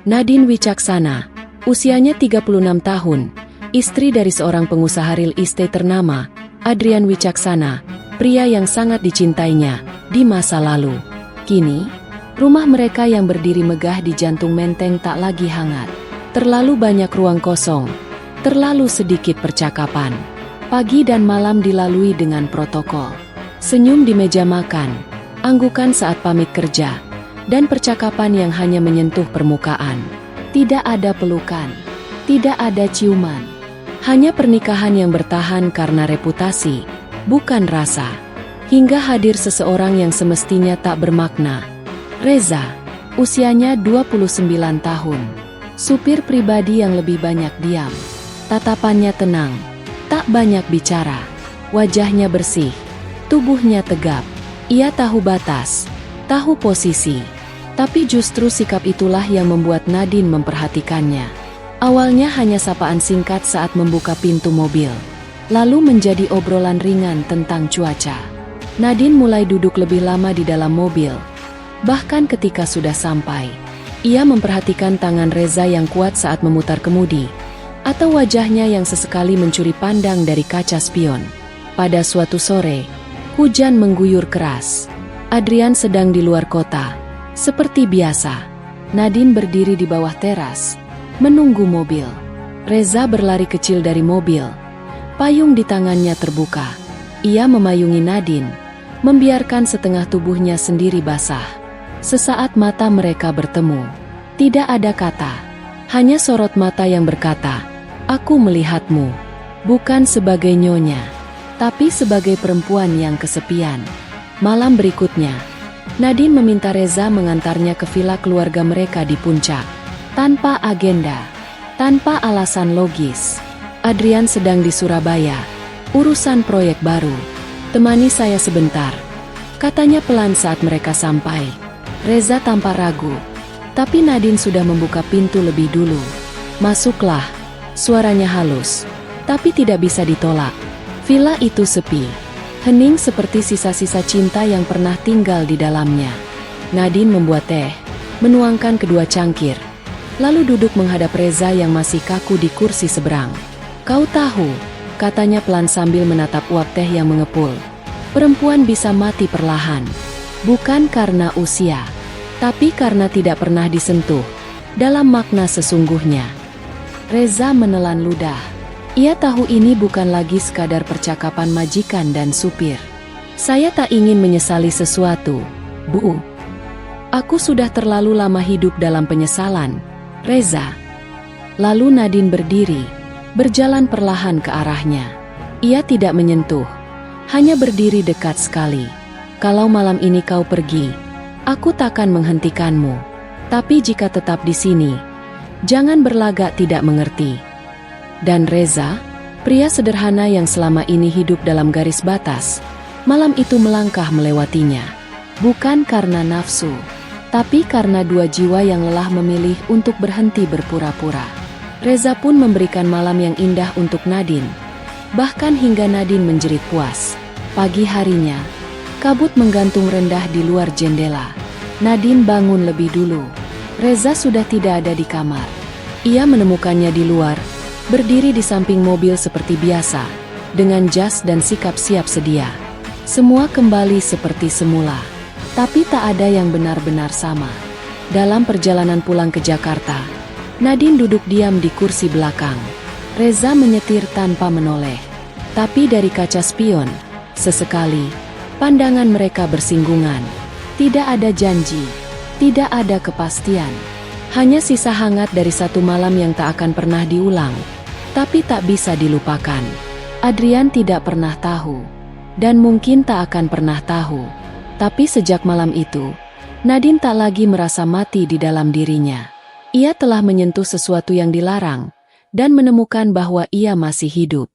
Nadine Wicaksana, usianya 36 tahun, istri dari seorang pengusaha real estate ternama, Adrian Wicaksana, pria yang sangat dicintainya di masa lalu. Kini, rumah mereka yang berdiri megah di jantung Menteng tak lagi hangat. Terlalu banyak ruang kosong, terlalu sedikit percakapan. Pagi dan malam dilalui dengan protokol. Senyum di meja makan, anggukan saat pamit kerja, dan percakapan yang hanya menyentuh permukaan. Tidak ada pelukan, tidak ada ciuman. Hanya pernikahan yang bertahan karena reputasi, bukan rasa. Hingga hadir seseorang yang semestinya tak bermakna. Reza, usianya 29 tahun. Supir pribadi yang lebih banyak diam. Tatapannya tenang, tak banyak bicara. Wajahnya bersih, tubuhnya tegap. Ia tahu batas, tahu posisi. Tapi justru sikap itulah yang membuat Nadine memperhatikannya. Awalnya hanya sapaan singkat saat membuka pintu mobil. Lalu menjadi obrolan ringan tentang cuaca. Nadine mulai duduk lebih lama di dalam mobil. Bahkan ketika sudah sampai, ia memperhatikan tangan Reza yang kuat saat memutar kemudi, atau wajahnya yang sesekali mencuri pandang dari kaca spion. Pada suatu sore, hujan mengguyur keras. Adrian sedang di luar kota. Seperti biasa, Nadine berdiri di bawah teras, menunggu mobil. Reza berlari kecil dari mobil. Payung di tangannya terbuka. Ia memayungi Nadine, membiarkan setengah tubuhnya sendiri basah. Sesaat mata mereka bertemu. Tidak ada kata, hanya sorot mata yang berkata, "Aku melihatmu." Bukan sebagai nyonya, tapi sebagai perempuan yang kesepian. Malam berikutnya, Nadine meminta Reza mengantarnya ke villa keluarga mereka di puncak. Tanpa agenda, tanpa alasan logis. Adrian sedang di Surabaya, urusan proyek baru. "Temani saya sebentar," katanya pelan saat mereka sampai. Reza tampak ragu, tapi Nadine sudah membuka pintu lebih dulu. "Masuklah," suaranya halus, tapi tidak bisa ditolak. Villa itu sepi. Hening seperti sisa-sisa cinta yang pernah tinggal di dalamnya. Nadine membuat teh, menuangkan kedua cangkir, lalu duduk menghadap Reza yang masih kaku di kursi seberang. "Kau tahu," katanya pelan sambil menatap uap teh yang mengepul. "Perempuan bisa mati perlahan. Bukan karena usia, tapi karena tidak pernah disentuh, dalam makna sesungguhnya." Reza menelan ludah. Ia tahu ini bukan lagi sekadar percakapan majikan dan supir. "Saya tak ingin menyesali sesuatu, Bu. Aku sudah terlalu lama hidup dalam penyesalan, Reza." Lalu Nadine berdiri, berjalan perlahan ke arahnya. Ia tidak menyentuh, hanya berdiri dekat sekali. "Kalau malam ini kau pergi, aku takkan menghentikanmu. Tapi jika tetap di sini, jangan berlagak tidak mengerti." Dan Reza, pria sederhana yang selama ini hidup dalam garis batas, malam itu melangkah melewatinya. Bukan karena nafsu, tapi karena dua jiwa yang lelah memilih untuk berhenti berpura-pura. Reza pun memberikan malam yang indah untuk Nadine, bahkan hingga Nadine menjerit puas. Pagi harinya, kabut menggantung rendah di luar jendela. Nadine bangun lebih dulu. Reza sudah tidak ada di kamar. Ia menemukannya di luar, berdiri di samping mobil seperti biasa, dengan jas dan sikap siap sedia. Semua kembali seperti semula, tapi tak ada yang benar-benar sama. Dalam perjalanan pulang ke Jakarta, Nadine duduk diam di kursi belakang. Reza menyetir tanpa menoleh. Tapi dari kaca spion, sesekali, pandangan mereka bersinggungan. Tidak ada janji, tidak ada kepastian. Hanya sisa hangat dari satu malam yang tak akan pernah diulang, tapi tak bisa dilupakan. Adrian tidak pernah tahu, dan mungkin tak akan pernah tahu. Tapi sejak malam itu, Nadine tak lagi merasa mati di dalam dirinya. Ia telah menyentuh sesuatu yang dilarang, dan menemukan bahwa ia masih hidup.